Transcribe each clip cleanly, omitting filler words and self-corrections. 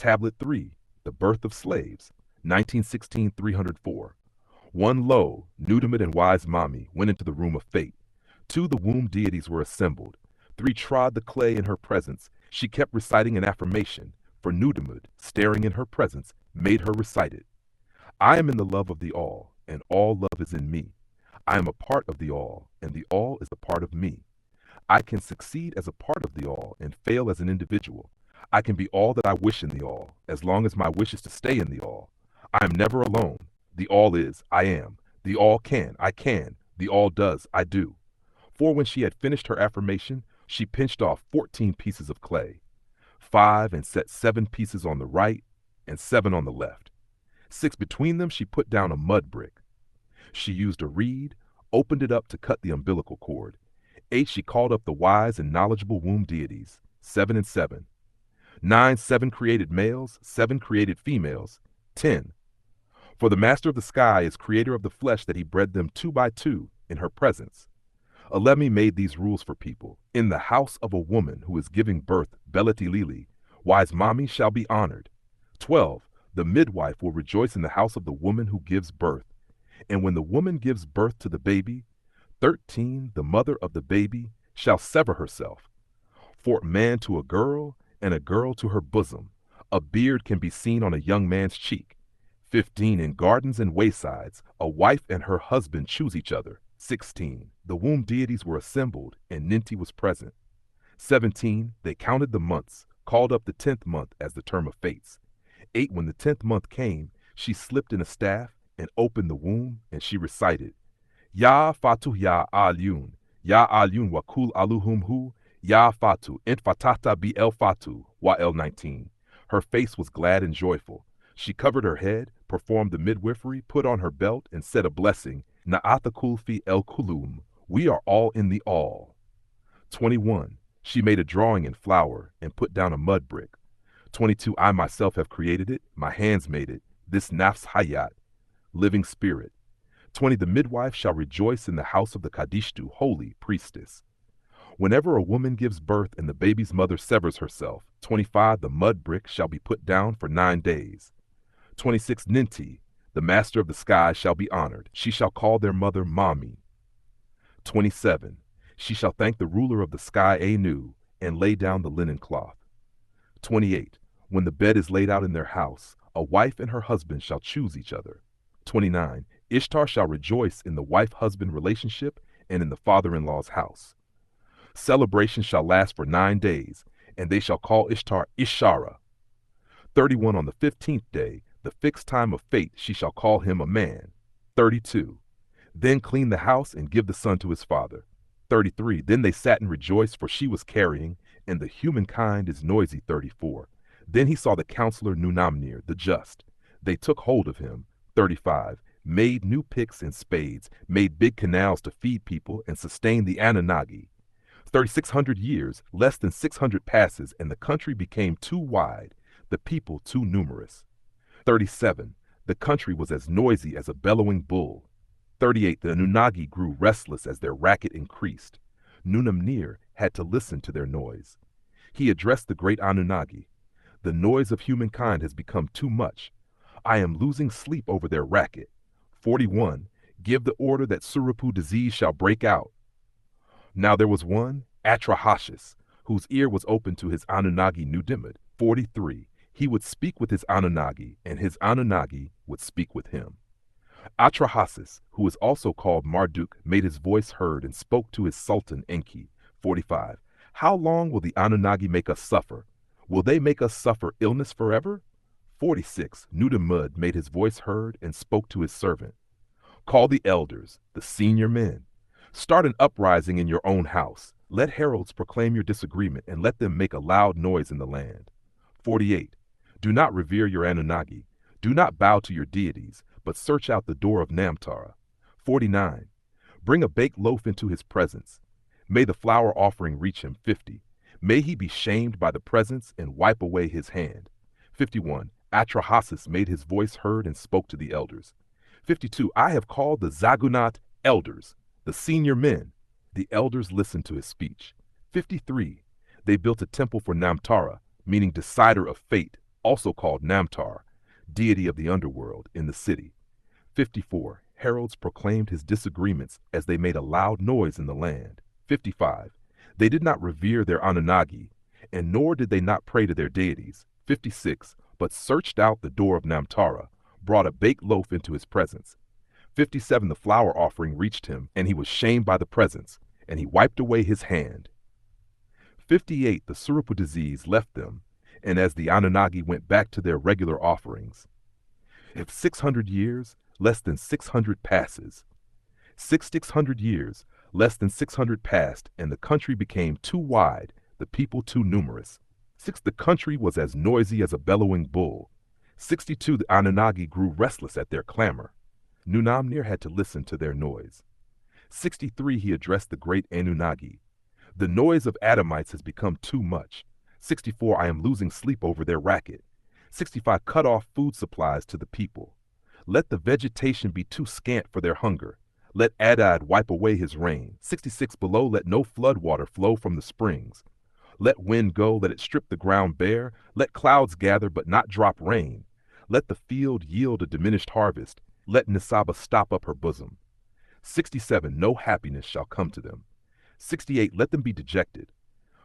Tablet 3, The Birth of Slaves, 1916 304. 1 Lo, Nudimmud and wise Mami went into the room of fate. 2 The womb deities were assembled. 3 Trod the clay in her presence. She kept reciting an affirmation, for Nudimmud, staring in her presence, made her recite it. I am in the love of the all, and all love is in me. I am a part of the all, and the all is a part of me. I can succeed as a part of the all and fail as an individual. I can be all that I wish in the all, as long as my wish is to stay in the all. I am never alone. The all is, I am. The all can, I can. The all does, I do. For when she had finished her affirmation, she pinched off 14 pieces of clay, 5 and set 7 pieces on the right and 7 on the left. 6 between them she put down a mud brick. She used a reed, opened it up to cut the umbilical cord. 8 she called up the wise and knowledgeable womb deities, 7 and 7. 9 7 created males, 7 created females, 10. For the master of the sky is creator of the flesh that he bred them 2 by 2 in her presence. 11 made these rules for people. In the house of a woman who is giving birth, Beleti Lili, wise Mami shall be honored. 12 The midwife will rejoice in the house of the woman who gives birth. And when the woman gives birth to the baby, 13 The mother of the baby shall sever herself. For a man to a girl, and a girl to her bosom. A beard can be seen on a young man's cheek. 15 In gardens and waysides, a wife and her husband choose each other. 16 The womb deities were assembled, and Ninti was present. 17 They counted the months, called up the 10th month as the term of fates. 8 When the 10th month came, she slipped in a staff and opened the womb, and she recited, Ya Fatu Ya Alyun, Ya Alyun Wakul Aluhum Hu, Ya Fatu, Ent Fatata Bi El Fatu, Wa El 19. Her face was glad and joyful. She covered her head, performed the midwifery, put on her belt, and said a blessing, Na'ata Kulfi El Kulum, we are all in the all. 21 She made a drawing in flour and put down a mud brick. 22 I myself have created it, my hands made it, this Nafs Hayat, living spirit. 20 The midwife shall rejoice in the house of the Kadishtu, holy priestess. Whenever a woman gives birth and the baby's mother severs herself, 25 The mud brick shall be put down for 9 days. 26 Ninti, the master of the sky, shall be honored. She shall call their mother Mami. 27 She shall thank the ruler of the sky Anu, and lay down the linen cloth. 28 When the bed is laid out in their house, a wife and her husband shall choose each other. 29 Ishtar shall rejoice in the wife-husband relationship and in the father-in-law's house. Celebration shall last for 9 days, and they shall call Ishtar Ishara. 31 On the 15th day, the fixed time of fate, she shall call him a man. 32 Then clean the house and give the son to his father. 33 Then they sat and rejoiced, for she was carrying, and the humankind is noisy. 34 Then he saw the counselor Nunamnir, the just. They took hold of him. 35 Made new picks and spades, made big canals to feed people and sustain the Anunnaki. 3,600 years, less than 600 passes, and the country became too wide, the people too numerous. 37 The country was as noisy as a bellowing bull. 38 The Anunnaki grew restless as their racket increased. Nunamnir had to listen to their noise. He addressed the great Anunnaki. The noise of humankind has become too much. I am losing sleep over their racket. 41 Give the order that Surapu disease shall break out. Now there was one, Atrahashis, whose ear was open to his Anunnaki Nudimmud. 43 He would speak with his Anunnaki, and his Anunnaki would speak with him. Atrahasis, who is also called Marduk, made his voice heard and spoke to his Sultan Enki. 45 How long will the Anunnaki make us suffer? Will they make us suffer illness forever? 46 Nudimmud made his voice heard and spoke to his servant. Call the elders, the senior men. Start an uprising in your own house. Let heralds proclaim your disagreement, and let them make a loud noise in the land. 48 Do not revere your Anunnaki. Do not bow to your deities, but search out the door of Namtara. 49 Bring a baked loaf into his presence. May the flour offering reach him. 50 May he be shamed by the presence and wipe away his hand. 51 Atrahasis made his voice heard and spoke to the elders. 52 I have called the Zagunat elders, the senior men. The elders listened to his speech. 53 They built a temple for Namtara, meaning decider of fate, also called Namtar, deity of the underworld, in the city. 54. Heralds proclaimed his disagreements as they made a loud noise in the land. 55. They did not revere their Anunnaki, and nor did they not pray to their deities. 56. But searched out the door of Namtara, brought a baked loaf into his presence. 57. The flour offering reached him, and he was shamed by the presence, and he wiped away his hand. 58. The Surupu disease left them, and as the Anunnaki went back to their regular offerings. If 600 years, less than 600 passes. 600 years, less than 600 passed, and the country became too wide, the people too numerous. 6. The country was as noisy as a bellowing bull. 62. The Anunnaki grew restless at their clamor. Nunamnir had to listen to their noise. 63. He addressed the great Anunnaki. The noise of Adamites has become too much. 64. I am losing sleep over their racket. 65. Cut off food supplies to the people. Let the vegetation be too scant for their hunger. Let Adad wipe away his rain. 66. Below, let no flood water flow from the springs. Let wind go, let it strip the ground bare. Let clouds gather, but not drop rain. Let the field yield a diminished harvest. Let Nisaba stop up her bosom. 67. No happiness shall come to them. 68. Let them be dejected.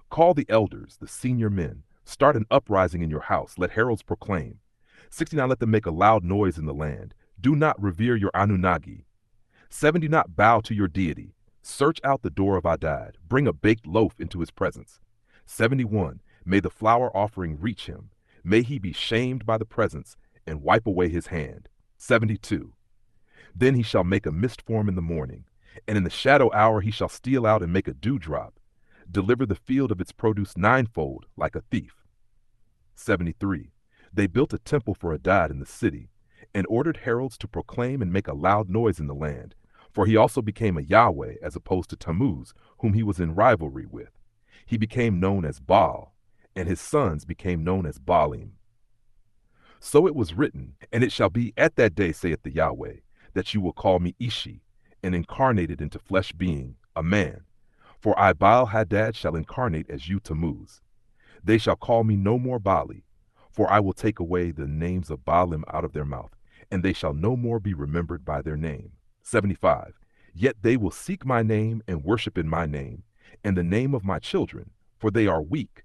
Call the elders, the senior men. Start an uprising in your house. Let heralds proclaim. 69. Let them make a loud noise in the land. Do not revere your Anunnaki. 70. Do not bow to your deity. Search out the door of Adad. Bring a baked loaf into his presence. 71. May the flour offering reach him. May he be shamed by the presence and wipe away his hand. 72. Then he shall make a mist form in the morning, and in the shadow hour he shall steal out and make a dewdrop. Deliver the field of its produce ninefold, like a thief. 73. They built a temple for Adad in the city, and ordered heralds to proclaim and make a loud noise in the land, for he also became a Yahweh as opposed to Tammuz, whom he was in rivalry with. He became known as Baal, and his sons became known as Baalim. So it was written, and it shall be at that day, saith the Yahweh, that you will call me Ishi, and incarnated into flesh being, a man. For I, Baal Hadad, shall incarnate as you Tammuz. They shall call me no more Baali, for I will take away the names of Baalim out of their mouth, and they shall no more be remembered by their name. 75. Yet they will seek my name and worship in my name, and the name of my children, for they are weak.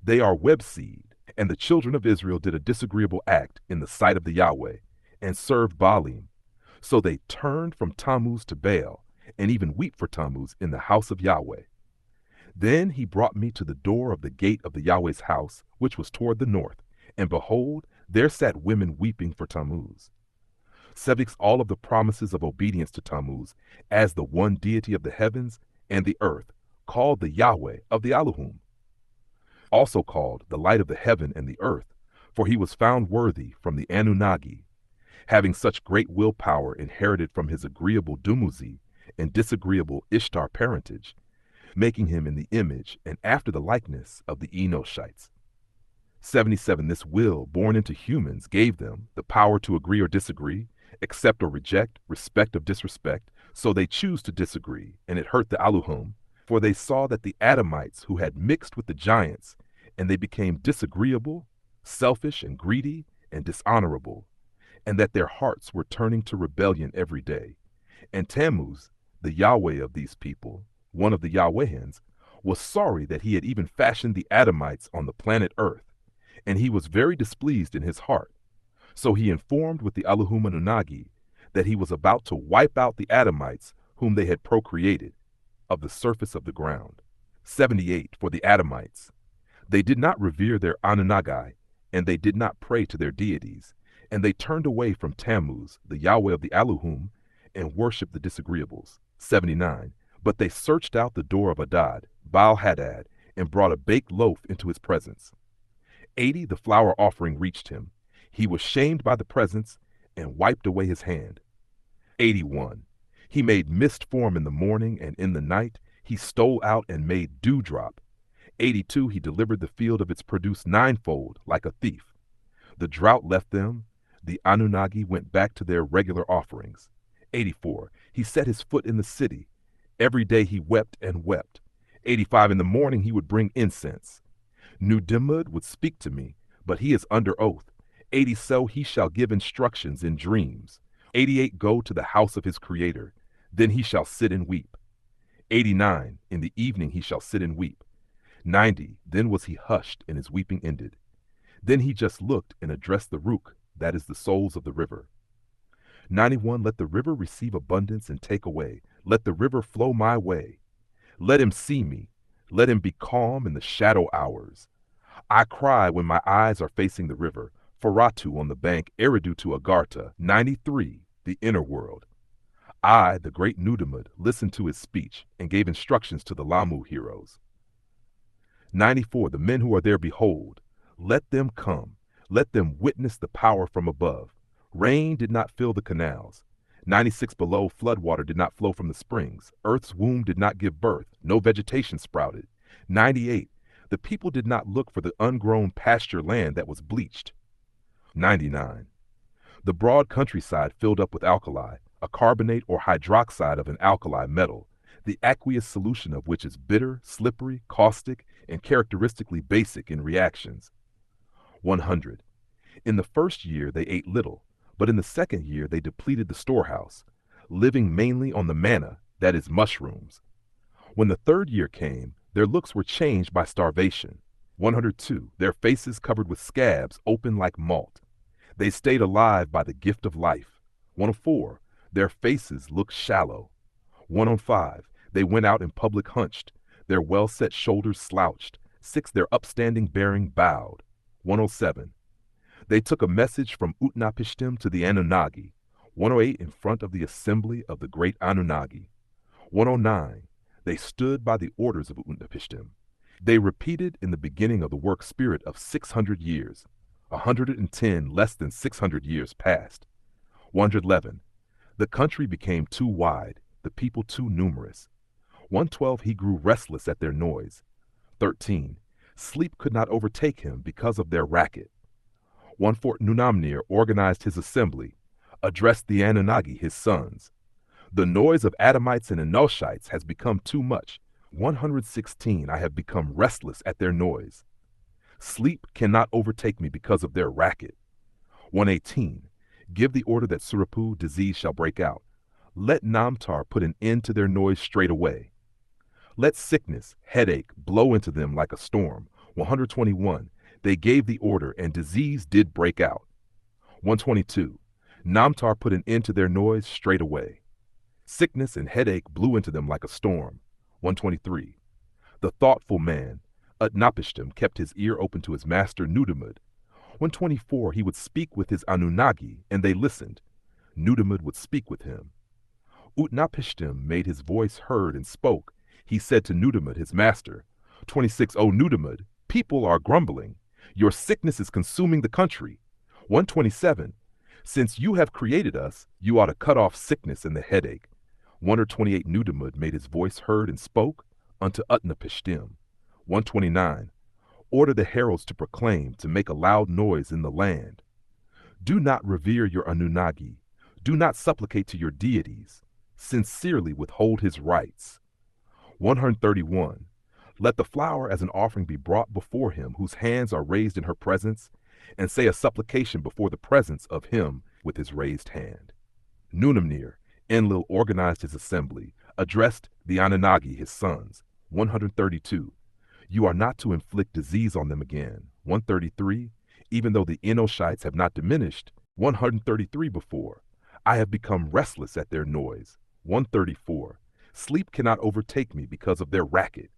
They are web seed, and the children of Israel did a disagreeable act in the sight of the Yahweh, and served Baalim. So they turned from Tammuz to Baal, and even weep for Tammuz in the house of Yahweh. Then he brought me to the door of the gate of the Yahweh's house, which was toward the north, and behold, there sat women weeping for Tammuz. 76. All of the promises of obedience to Tammuz, as the one deity of the heavens and the earth, called the Yahweh of the Aluhum, also called the light of the heaven and the earth, for he was found worthy from the Anunnaki, having such great willpower inherited from his agreeable Dumuzi and disagreeable Ishtar parentage, making him in the image and after the likeness of the Enoshites. 77. This will, born into humans, gave them the power to agree or disagree, accept or reject, respect or disrespect, so they choose to disagree, and it hurt the Aluhum, for they saw that the Adamites who had mixed with the giants, and they became disagreeable, selfish and greedy and dishonorable, and that their hearts were turning to rebellion every day. And Tammuz, the Yahweh of these people, one of the Yahwehans, was sorry that he had even fashioned the Adamites on the planet Earth, and he was very displeased in his heart. So he informed with the Aluhum Anunnaki that he was about to wipe out the Adamites whom they had procreated of the surface of the ground. 78. For the Adamites, they did not revere their Anunnaki, and they did not pray to their deities, and they turned away from Tammuz, the Yahweh of the Aluhum, and worshipped the disagreeables. 79. But they searched out the door of Adad, Baal Hadad, and brought a baked loaf into his presence. 80. The flour offering reached him. He was shamed by the presence and wiped away his hand. 81. He made mist form in the morning, and in the night he stole out and made dewdrop. 82. He delivered the field of its produce ninefold, like a thief. The drought left them. The Anunnaki went back to their regular offerings. 84. He set his foot in the city. Every day he wept and wept. 85. In the morning he would bring incense. Nudimud would speak to me, but he is under oath. 80 so he shall give instructions in dreams. 88 go to the house of his creator, then he shall sit and weep. 89 in the evening he shall sit and weep. 90 then was he hushed and his weeping ended. Then he just looked and addressed the Rook, that is the souls of the river. 91 let the river receive abundance and take away. Let the river flow my way. Let him see me. Let him be calm in the shadow hours. I cry when my eyes are facing the river. Faratu on the bank, Eridu to Agartha. 93 the inner world. I, the great Nudamud, listened to his speech and gave instructions to the Lamu heroes. 94 the men who are there, behold. Let them come. Let them witness the power from above. Rain did not fill the canals. 96 below, flood water did not flow from the springs. Earth's womb did not give birth. No vegetation sprouted. 98 the people did not look for the ungrown pasture land that was bleached. 99 the broad countryside filled up with alkali, a carbonate or hydroxide of an alkali metal, the aqueous solution of which is bitter, slippery, caustic, and characteristically basic in reactions. 100 in the first year they ate little, but in the second year they depleted the storehouse, living mainly on the manna, that is mushrooms. When the third year came, their looks were changed by starvation. 102 their faces covered with scabs open like malt. They stayed alive by the gift of life. 104 their faces looked shallow. 105 they went out in public hunched, their well-set shoulders slouched. 6 their upstanding bearing bowed. 107 they took a message from Utnapishtim to the Anunnaki. 108 in front of the assembly of the great Anunnaki. 109 they stood by the orders of Utnapishtim. They repeated in the beginning of the work spirit of 600 years. 110 less than 600 years passed. 111 the country became too wide, the people too numerous. 112 he grew restless at their noise. 13 sleep could not overtake him because of their racket. 114 Nunamnir organized his assembly, addressed the Anunnaki his sons. The noise of Adamites and Enoshites has become too much. 116 I have become restless at their noise. Sleep cannot overtake me because of their racket. 118 give the order that Surapu disease shall break out. Let Namtar put an end to their noise straight away. Let sickness, headache, blow into them like a storm. 121 they gave the order and disease did break out. 122 Namtar put an end to their noise straight away. Sickness and headache blew into them like a storm. 123 the thoughtful man, Utnapishtim, kept his ear open to his master Nudamud. 124 he would speak with his Anunnaki, and they listened. Nudamud would speak with him. Utnapishtim made his voice heard and spoke. He said to Nudamud, his master, 26 O Nudamud, people are grumbling. Your sickness is consuming the country. 127 since you have created us, you ought to cut off sickness and the headache. 128 Nudamud made his voice heard and spoke unto Utnapishtim. 129 order the heralds to proclaim, to make a loud noise in the land. Do not revere your Anunnaki. Do not supplicate to your deities. Sincerely withhold his rights. 131 let the flower as an offering be brought before him whose hands are raised in her presence, and say a supplication before the presence of him with his raised hand. Nunamnir, Enlil organized his assembly, addressed the Anunnaki his sons. 132 you are not to inflict disease on them again. 133 even though the Enoshites have not diminished. 133 before I have become restless at their noise. 134 sleep cannot overtake me because of their racket.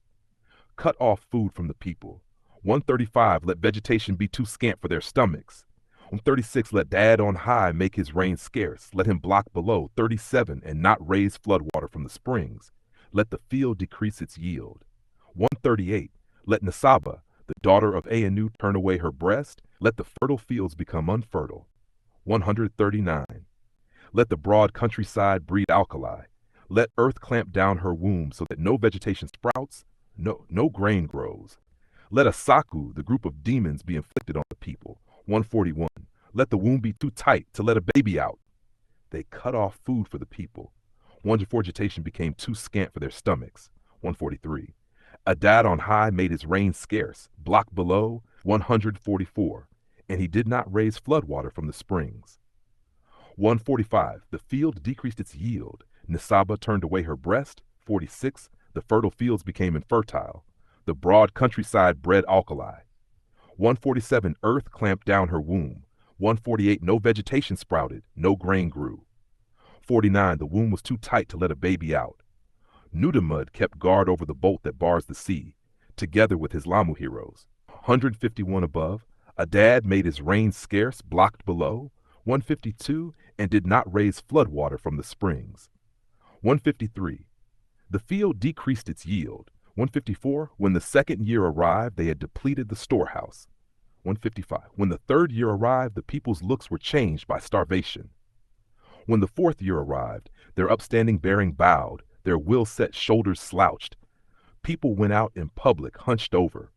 Cut off food from the people. 135 let vegetation be too scant for their stomachs. 136 let Dad on high make his rain scarce. Let him block below. 37 and not raise flood water from the springs. Let the field decrease its yield. 138 let Nasaba, the daughter of Anu, turn away her breast. Let the fertile fields become unfertile. 139 let the broad countryside breed alkali. Let earth clamp down her womb so that no vegetation sprouts, no grain grows. Let a Saku, the group of demons, be inflicted on the people. 141 let the womb be too tight to let a baby out. They cut off food for the people. 104 vegetation became too scant for their stomachs. 143 Adad on high made his rain scarce. Block below. 144 and he did not raise floodwater from the springs. 145. The field decreased its yield. Nisaba turned away her breast. 46. The fertile fields became infertile. The broad countryside bred alkali. 147. Earth clamped down her womb. 148. No vegetation sprouted, no grain grew. 49. The womb was too tight to let a baby out. Nudimmud kept guard over the bolt that bars the sea, together with his Lamu heroes. 151 above. Adad made his rain scarce, blocked below. 152. And did not raise floodwater from the springs. 153. The field decreased its yield. 154. When the second year arrived, they had depleted the storehouse. 155. When the third year arrived, the people's looks were changed by starvation. When the fourth year arrived, their upstanding bearing bowed, their will-set shoulders slouched. People went out in public, hunched over.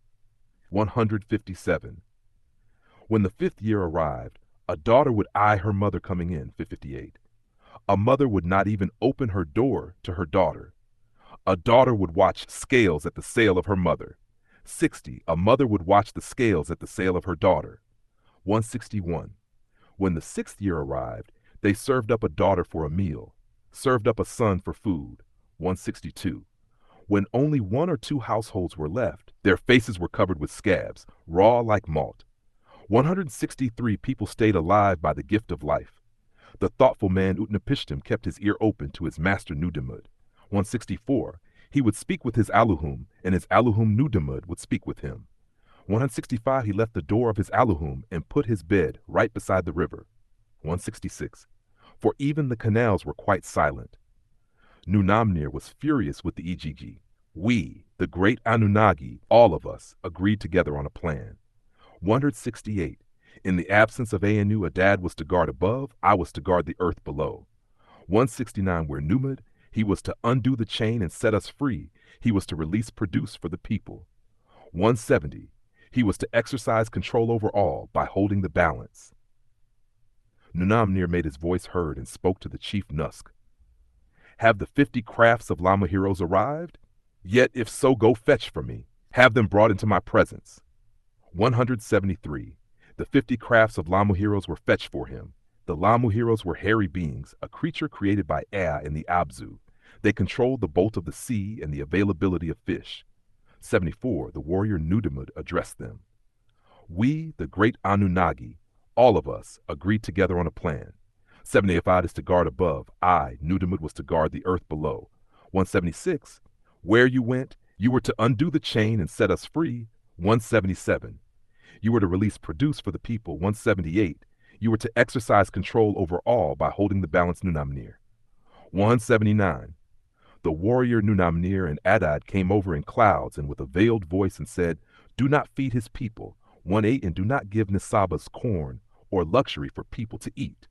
157. When the fifth year arrived, a daughter would eye her mother coming in. 58. A mother would not even open her door to her daughter. A daughter would watch scales at the sale of her mother. 60. A mother would watch the scales at the sale of her daughter. 161. When the sixth year arrived, they served up a daughter for a meal, served up a son for food. 162. When only one or two households were left, their faces were covered with scabs, raw like malt. 163 people stayed alive by the gift of life. The thoughtful man Utnapishtim kept his ear open to his master Nudimmud. 164. He would speak with his Aluhum, and his Aluhum Nudimmud would speak with him. 165. He left the door of his Aluhum and put his bed right beside the river. 166. For even the canals were quite silent. Nunamnir was furious with the Ijiji. We, the great Anunnaki, all of us, agreed together on a plan. 168. In the absence of Anu, Adad was to guard above, I was to guard the earth below. 169. Where Numid, he was to undo the chain and set us free. He was to release produce for the people. 170. He was to exercise control over all by holding the balance. Nunamnir made his voice heard and spoke to the chief Nusk. Have the 50 crafts of Lama heroes arrived? Yet if so, go fetch for me. Have them brought into my presence. 173. The 50 crafts of Lamu heroes were fetched for him. The Lamu heroes were hairy beings, a creature created by Ea in the Abzu. They controlled the bolt of the sea and the availability of fish. 74. The warrior Nudimmud addressed them. We, the great Anunnaki, all of us, agreed together on a plan. 75 is to guard above. I, Nudimmud, was to guard the earth below. 176. Where you went, you were to undo the chain and set us free. 177. You were to release produce for the people. 178. You were to exercise control over all by holding the balance. Nunamnir. 179. The warrior Nunamnir and Adad came over in clouds and with a veiled voice and said, do not feed his people. 1.8. And do not give Nisaba's corn or luxury for people to eat.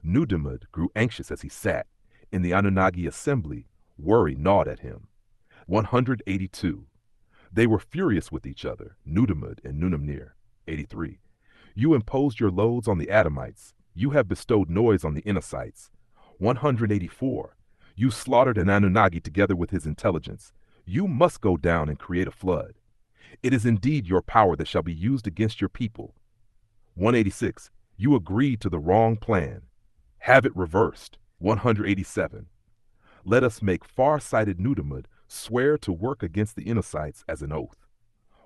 Nudimmud grew anxious as he sat. In the Anunnaki assembly, worry gnawed at him. 182. They were furious with each other, Nudimmud and Nunamnir. 83. You imposed your loads on the Adamites. You have bestowed noise on the Enocytes. 184. You slaughtered an Anunnaki together with his intelligence. You must go down and create a flood. It is indeed your power that shall be used against your people. 186. You agreed to the wrong plan. Have it reversed. 187. Let us make far-sighted Nudimmud swear to work against the Enocytes as an oath.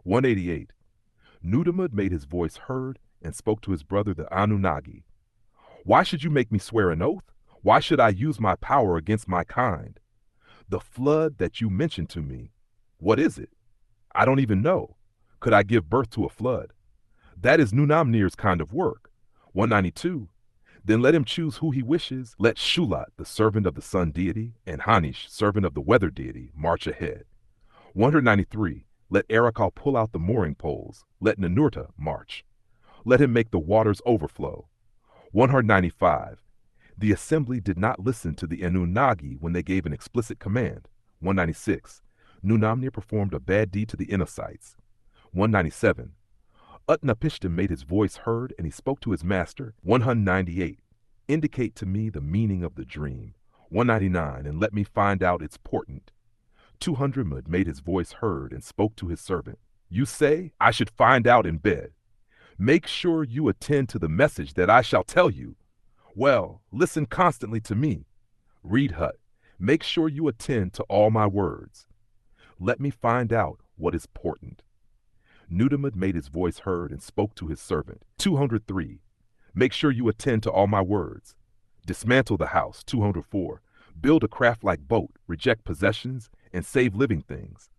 188. Nudimmud made his voice heard and spoke to his brother the Anunnaki. Why should you make me swear an oath? Why should I use my power against my kind? The flood that you mentioned to me, what is it? I don't even know. Could I give birth to a flood? That is Nunamnir's kind of work. 192. Then let him choose who he wishes. Let Shulat, the servant of the sun deity, and Hanish, servant of the weather deity, march ahead. 193. Let Erakal pull out the mooring poles. Let Ninurta march. Let him make the waters overflow. 195. The assembly did not listen to the Anunnaki when they gave an explicit command. 196. Nunamnir performed a bad deed to the Enocytes. 197. Utnapishtim made his voice heard and he spoke to his master. 198. Indicate to me the meaning of the dream. 199. And let me find out its portent. 200 made his voice heard and spoke to his servant. You say I should find out in bed. Make sure you attend to the message that I shall tell you. Well, listen constantly to me. Read Hut. Make sure you attend to all my words. Let me find out what is important. Nudimmud made his voice heard and spoke to his servant. 203. Make sure you attend to all my words. Dismantle the house. 204. Build a craft-like boat, reject possessions, and save living things.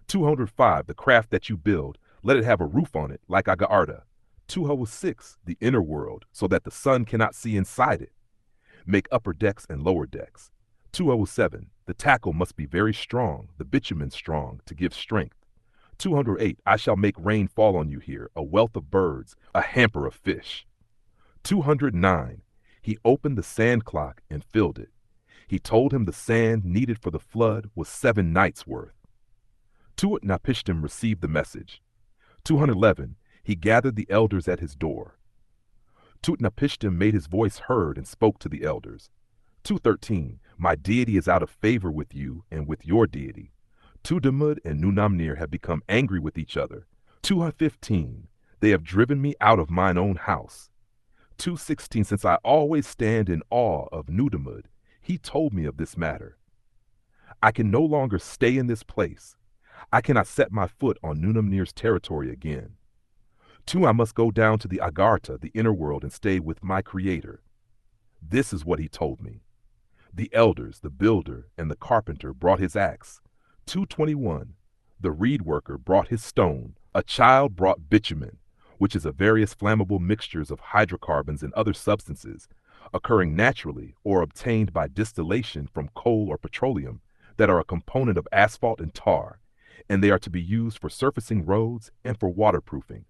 205. The craft that you build, let it have a roof on it, like Agaarta. 206. The inner world, so that the sun cannot see inside it. Make upper decks and lower decks. 207. The tackle must be very strong, the bitumen strong, to give strength. 208. I shall make rain fall on you here, a wealth of birds, a hamper of fish. 209. He opened the sand clock and filled it. He told him the sand needed for the flood was 7 nights' worth. Tuatnapishtim received the message. 211. He gathered the elders at his door. Tutnapishtim made his voice heard and spoke to the elders. 213. My deity is out of favor with you and with your deity. Tudamud and Nunamnir have become angry with each other. 215. They have driven me out of mine own house. 216. Since I always stand in awe of Nudamud, he told me of this matter. I can no longer stay in this place. I cannot set my foot on Nunamnir's territory again. 2. I must go down to the Agartha, the inner world, and stay with my Creator. This is what he told me. The elders, the builder, and the carpenter brought his axe. 221. The reed worker brought his stone. A child brought bitumen, which is a various flammable mixtures of hydrocarbons and other substances, occurring naturally or obtained by distillation from coal or petroleum, that are a component of asphalt and tar, and they are to be used for surfacing roads and for waterproofing.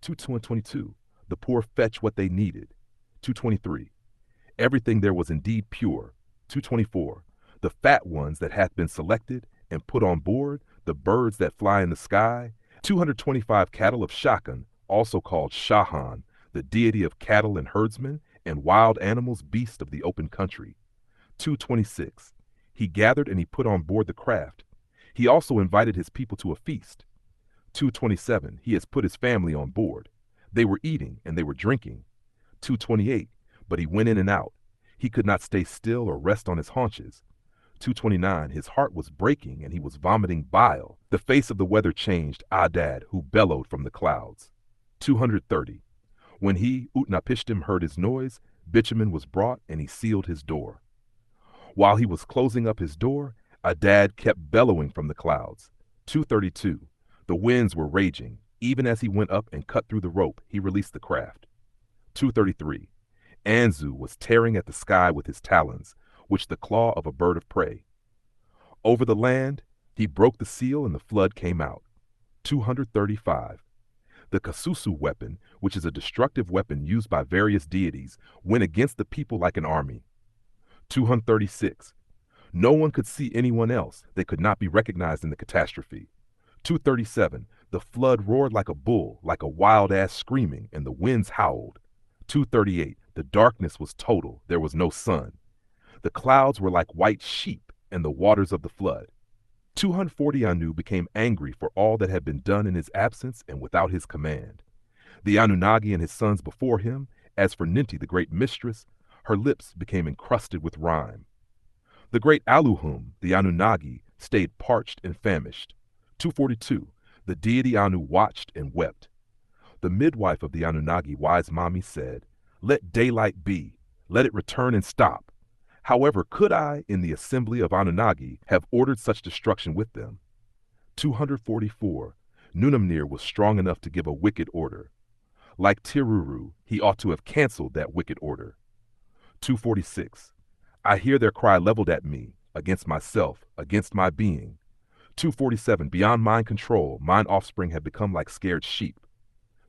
222. The poor fetch what they needed. 223. Everything there was indeed pure. 224. The fat ones that hath been selected and put on board, the birds that fly in the sky. 225 cattle of Shakan, also called Shahan, the deity of cattle and herdsmen, and wild animals, beasts of the open country. 226. He gathered and he put on board the craft. He also invited his people to a feast. 227. He has put his family on board. They were eating and they were drinking. 228. But he went in and out. He could not stay still or rest on his haunches. 229. His heart was breaking and he was vomiting bile. The face of the weather changed Adad, who bellowed from the clouds. 230. When he, Utnapishtim, heard his noise, bitumen was brought and he sealed his door. While he was closing up his door, Adad kept bellowing from the clouds. 232. The winds were raging. Even as he went up and cut through the rope, he released the craft. 233. Anzu was tearing at the sky with his talons, which the claw of a bird of prey. Over the land, he broke the seal and the flood came out. 235. The Kasusu weapon, which is a destructive weapon used by various deities, went against the people like an army. 236. No one could see anyone else. They could not be recognized in the catastrophe. 237. The flood roared like a bull, like a wild ass screaming, and the winds howled. 238. The darkness was total. There was no sun. The clouds were like white sheep and the waters of the flood. 240 Anu became angry for all that had been done in his absence and without his command. The Anunnaki and his sons before him, as for Ninti, the great mistress, her lips became encrusted with rime. The great Aluhum, the Anunnaki, stayed parched and famished. 242. The deity Anu watched and wept. The midwife of the Anunnaki, wise Mami, said, "Let daylight be. Let it return and stop. However, could I, in the assembly of Anunnaki, have ordered such destruction with them?" 244. Nunamnir was strong enough to give a wicked order. Like Tiruru, he ought to have canceled that wicked order. 246. I hear their cry leveled at me, against myself, against my being. 247. Beyond mine control, mine offspring have become like scared sheep.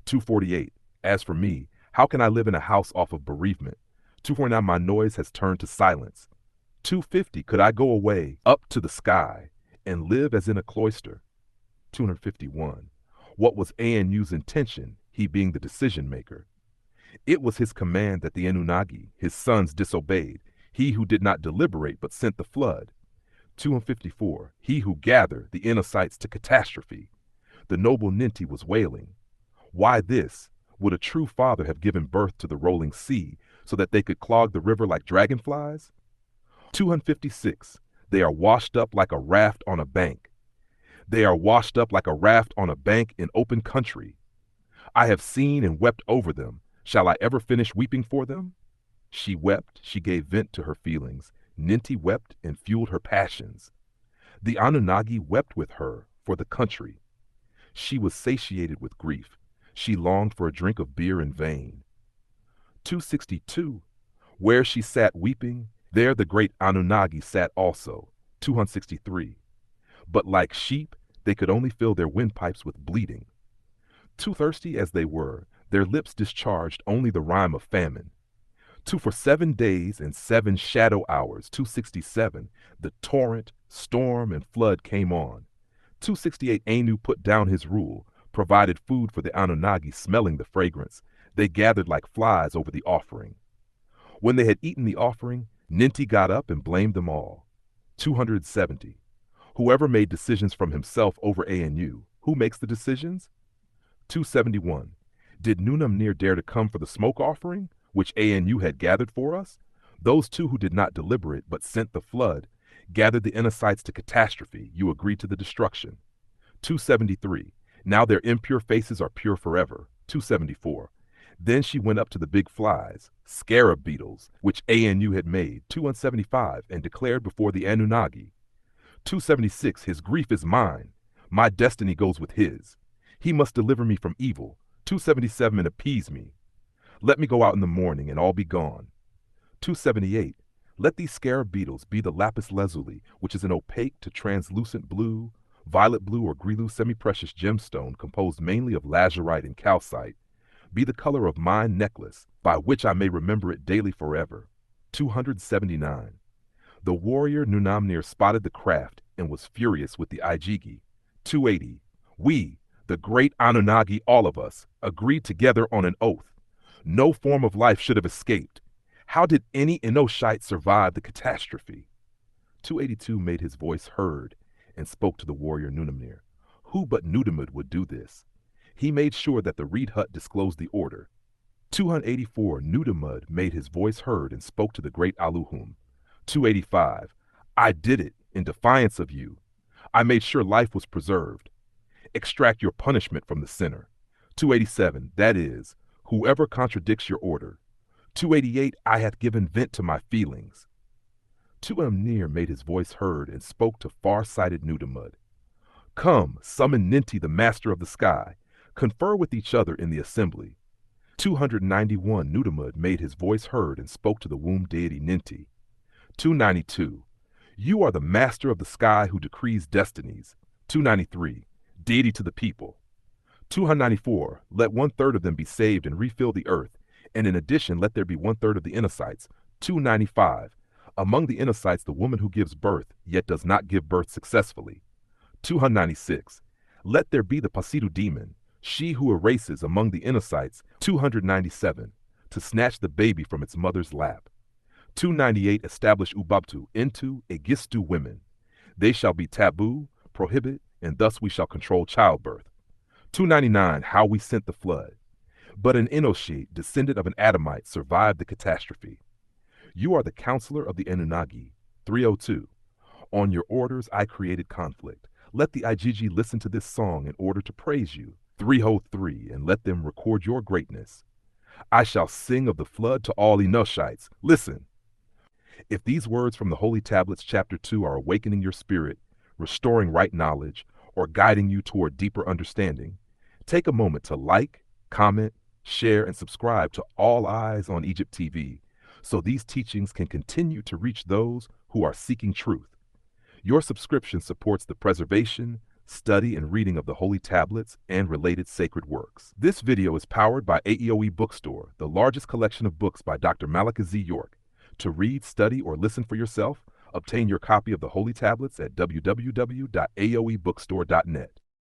248. As for me, how can I live in a house off of bereavement? 249. My noise has turned to silence. 250. Could I go away up to the sky and live as in a cloister? 251. What was Anu's intention, he being the decision maker? It was his command that the Anunnaki, his sons, disobeyed, he who did not deliberate but sent the flood. 254. He who gathered the Enocytes to catastrophe. The noble Ninti was wailing. Why this? Would a true father have given birth to the rolling sea so that they could clog the river like dragonflies? 256. They are washed up like a raft on a bank. They are washed up like a raft on a bank in open country. I have seen and wept over them. Shall I ever finish weeping for them? She wept, she gave vent to her feelings. Ninti wept and fueled her passions. The Anunnaki wept with her for the country. She was satiated with grief. She longed for a drink of beer in vain. 262. Where she sat weeping, there the great Anunnaki sat also. 263. But like sheep, they could only fill their windpipes with bleating. Too thirsty as they were, their lips discharged only the rhyme of famine. For 7 days and 7 shadow hours, 267, the torrent, storm, and flood came on. 268, Anu put down his rule, provided food for the Anunnaki, smelling the fragrance. They gathered like flies over the offering. When they had eaten the offering, Ninti got up and blamed them all. 270. Whoever made decisions from himself over Anu, who makes the decisions? 271. Did Nunamnir dare to come for the smoke offering, which Anu had gathered for us? Those two who did not deliberate but sent the flood, gathered the Inosites to catastrophe. You agreed to the destruction. 273. Now their impure faces are pure forever. 274. Then she went up to the big flies, scarab beetles, which Anu had made. 275, and declared before the Anunnaki. 276. His grief is mine. My destiny goes with his. He must deliver me from evil. 277, and appease me. Let me go out in the morning and all be gone. 278. Let these scarab beetles be the lapis lazuli, which is an opaque to translucent blue, violet blue or grilu semi-precious gemstone composed mainly of lazurite and calcite, be the color of my necklace, by which I may remember it daily forever. 279. The warrior Nunamnir spotted the craft and was furious with the Ijigi. 280. We, the great Anunnaki, all of us, agreed together on an oath. No form of life should have escaped. How did any Enoshite survive the catastrophe? 282 made his voice heard and spoke to the warrior Nunamnir. Who but Nudimmud would do this? He made sure that the reed hut disclosed the order. 284, Nudimmud made his voice heard and spoke to the great Aluhum. 285, I did it in defiance of you. I made sure life was preserved. Extract your punishment from the sinner. 287, that is, whoever contradicts your order. 288, I hath given vent to my feelings. Tuamnir made his voice heard and spoke to far-sighted Nudimmud. Come, summon Ninti, the master of the sky. Confer with each other in the assembly. 291, Nudimmud made his voice heard and spoke to the womb deity Ninti. 292, you are the master of the sky who decrees destinies. 293, deity to the people. 294, let 1/3 of them be saved and refill the earth, and in addition let there be 1/3 of the Inosites. 295, among the Inosites the woman who gives birth, yet does not give birth successfully. 296, let there be the Pasidu demon, she who erases among the Inosites. 297, to snatch the baby from its mother's lap. 298, establish Ubabtu into Egistu women. They shall be taboo, prohibit, and thus we shall control childbirth. 299, how we sent the flood. But an Enoshi, descendant of an Adamite, survived the catastrophe. You are the counselor of the Anunnaki. 302, on your orders I created conflict. Let the Ijiji listen to this song in order to praise you. 303, and let them record your greatness. I shall sing of the flood to all Enoshites. Listen. If these words from the Holy Tablets chapter 2 are awakening your spirit, restoring right knowledge, or guiding you toward deeper understanding, take a moment to like, comment, share, and subscribe to All Eyes on Egypt TV, so these teachings can continue to reach those who are seeking truth. Your subscription supports the preservation, study, and reading of the Holy Tablets and related sacred works. This video is powered by AEOE Bookstore, the largest collection of books by Dr. Malika Z. York. To read, study, or listen for yourself, obtain your copy of the Holy Tablets at www.aoebookstore.net.